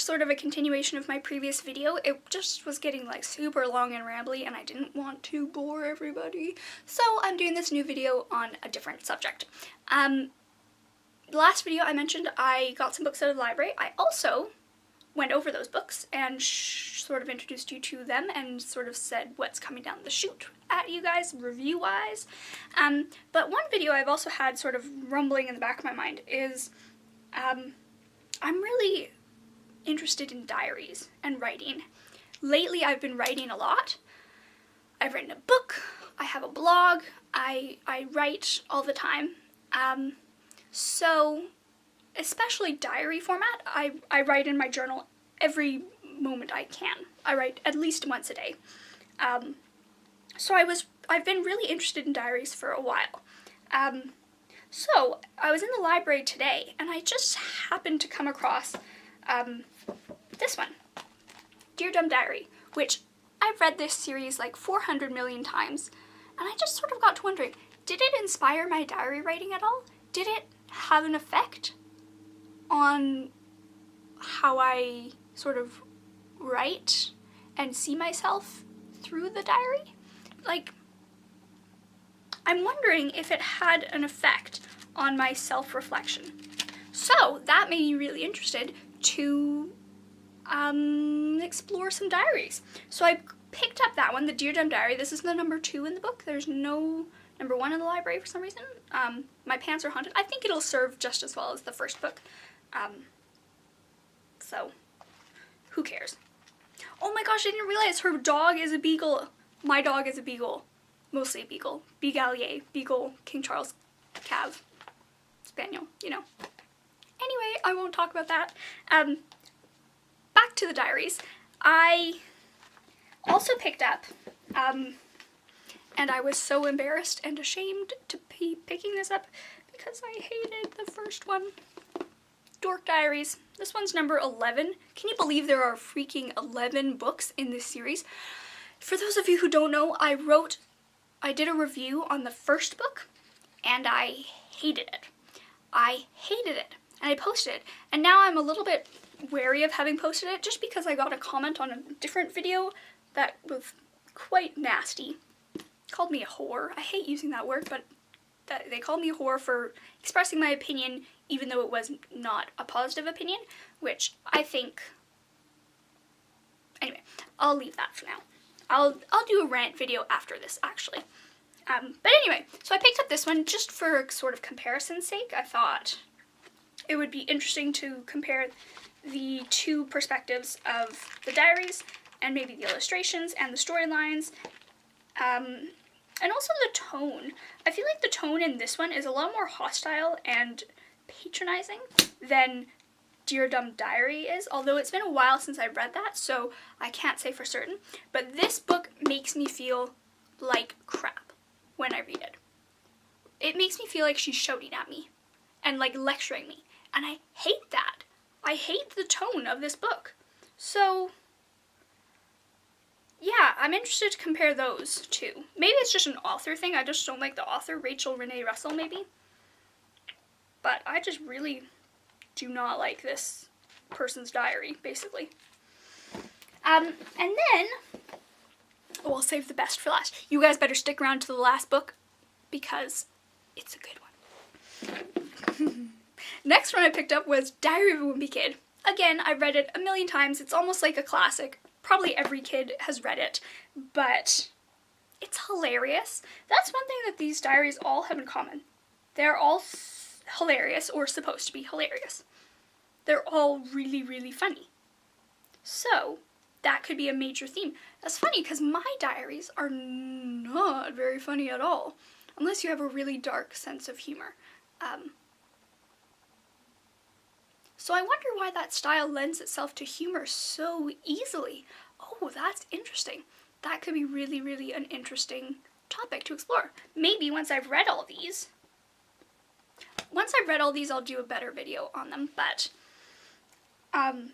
sort of a continuation of my previous video. It just was getting like super long and rambly and I didn't want to bore everybody. So I'm doing this new video on a different subject. The last video I mentioned I got some books out of the library. I also went over those books and sort of introduced you to them and sort of said what's coming down the chute at you guys review-wise. But one video I've also had sort of rumbling in the back of my mind is I'm really interested in diaries and writing. Lately I've been writing a lot. I've written a book, I have a blog, I write all the time. So especially diary format, I write in my journal every moment I can. I write at least once a day. So I've been really interested in diaries for a while. So I was in the library today and I just happened to come across this one, Dear Dumb Diary, which I've read this series like 400 million times, and I just sort of got to wondering, did it inspire my diary writing at all? Did it have an effect on how I sort of write and see myself through the diary? Like, I'm wondering if it had an effect on my self-reflection. So that made me really interested to explore some diaries. So I picked up that one, the Dear Dumb Diary. This is the number 2 in the book. There's no number 1 in the library for some reason. My pants are haunted. I think it'll serve just as well as the first book. So, who cares? Oh my gosh, I didn't realize her dog is a beagle. My dog is a beagle. Mostly a beagle. Beagalier. Beagle. King Charles. Cav. Spaniel. You know. Anyway, I won't talk about that. Back to the diaries. I also picked up, and I was so embarrassed and ashamed to be picking this up because I hated the first one. Dork Diaries. This one's number 11. Can you believe there are freaking 11 books in this series? For those of you who don't know, I did a review on the first book, and I hated it. I hated it, and I posted it, and now I'm a little bit wary of having posted it just because I got a comment on a different video that was quite nasty. Called me a whore. I hate using that word, but they called me a whore for expressing my opinion even though it was not a positive opinion, which I think... Anyway, I'll leave that for now. I'll do a rant video after this, actually. But anyway, so I picked up this one just for sort of comparison's sake. I thought it would be interesting to compare the two perspectives of the diaries and maybe the illustrations and the storylines, and also the tone. I feel like the tone in this one is a lot more hostile and patronizing than Dear Dumb Diary is, although it's been a while since I've read that, so I can't say for certain. But this book makes me feel like crap when I read it. It makes me feel like she's shouting at me and like lecturing me, and I hate that. I hate the tone of this book. So, yeah, I'm interested to compare those two. Maybe it's just an author thing. I just don't like the author, Rachel Renee Russell, maybe. But I just really do not like this person's diary, basically. And then, oh, I'll save the best for last. You guys better stick around to the last book because it's a good one. Next one I picked up was Diary of a Wimpy Kid. Again, I've read it a million times. It's almost like a classic. Probably every kid has read it, but it's hilarious. That's one thing that these diaries all have in common. They're all hilarious, or supposed to be hilarious. They're all really, really funny. So, that could be a major theme. That's funny because my diaries are not very funny at all, unless you have a really dark sense of humor. So I wonder why that style lends itself to humor so easily. Oh, that's interesting. That could be really, really an interesting topic to explore. Maybe once I've read all these, I'll do a better video on them, but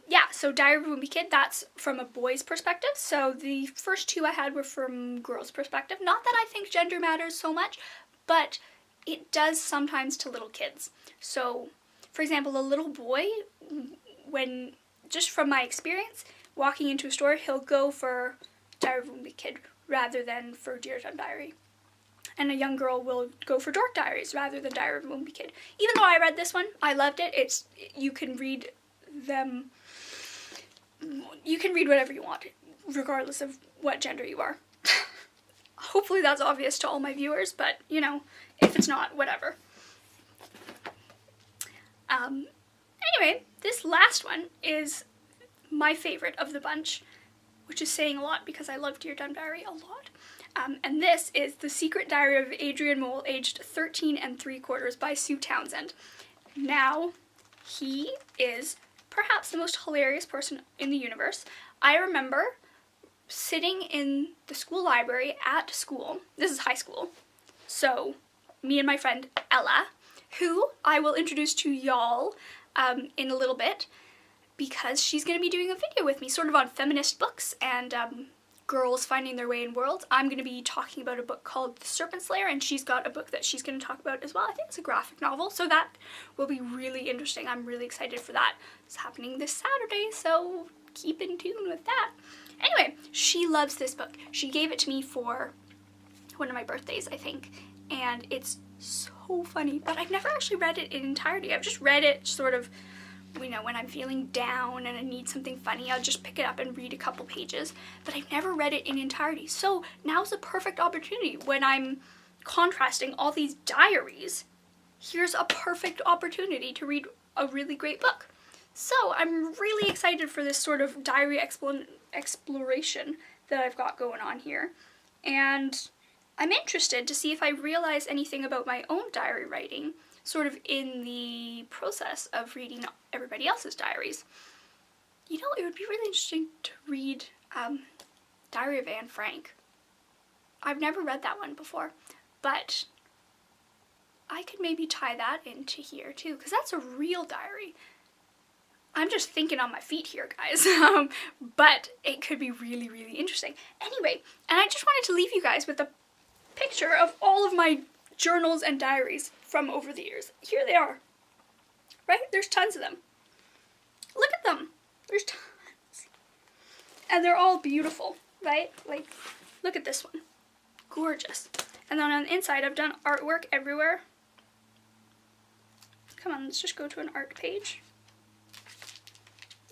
yeah, so Diary of a Wimpy Kid, that's from a boy's perspective. So the first two I had were from girls' perspective. Not that I think gender matters so much, but it does sometimes to little kids. So, for example, a little boy, when just from my experience, walking into a store, he'll go for Diary of a Wimpy Kid rather than for Dear John Diary. And a young girl will go for Dork Diaries rather than Diary of a Wimpy Kid. Even though I read this one, I loved it. You can read them, you can read whatever you want, regardless of what gender you are. Hopefully that's obvious to all my viewers, but, you know, if it's not, whatever. Anyway, this last one is my favorite of the bunch, which is saying a lot because I love Dear John Diary a lot. And this is The Secret Diary of Adrian Mole, aged 13 3/4 by Sue Townsend. Now, he is perhaps the most hilarious person in the universe. I remember sitting in the school library at school. This is high school. So, me and my friend Ella, who I will introduce to y'all in a little bit, because she's going to be doing a video with me, sort of on feminist books and girls finding their way in worlds. I'm going to be talking about a book called The Serpent Slayer, and she's got a book that she's going to talk about as well. I think it's a graphic novel, so that will be really interesting. I'm really excited for that. It's happening this Saturday, so keep in tune with that. Anyway, she loves this book. She gave it to me for one of my birthdays, I think, and it's so funny, but I've never actually read it in entirety. I've just read it sort of, you know, when I'm feeling down and I need something funny, I'll just pick it up and read a couple pages, but I've never read it in entirety. So now's a perfect opportunity when I'm contrasting all these diaries. Here's a perfect opportunity to read a really great book. So I'm really excited for this sort of diary exploration that I've got going on here, and I'm interested to see if I realize anything about my own diary writing sort of in the process of reading everybody else's diaries. You know, it would be really interesting to read Diary of Anne Frank. I've never read that one before, but I could maybe tie that into here too, because that's a real diary. I'm just thinking on my feet here, guys, but it could be really, really interesting. Anyway, and I just wanted to leave you guys with a picture of all of my journals and diaries from over the years. Here they are, right? There's tons of them. Look at them. There's tons. And they're all beautiful, right? Like, look at this one. Gorgeous. And then on the inside, I've done artwork everywhere. Come on, let's just go to an art page.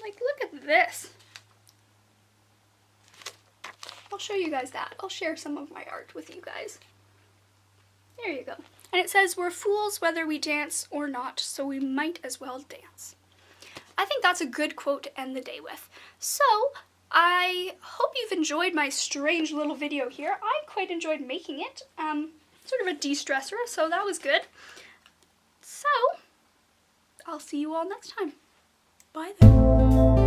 Like, look at this. I'll show you guys that. I'll share some of my art with you guys. There you go. And it says, "We're fools whether we dance or not, so we might as well dance." I think that's a good quote to end the day with. So, I hope you've enjoyed my strange little video here. I quite enjoyed making it. Sort of a de-stressor, so that was good. So, I'll see you all next time. Bye then.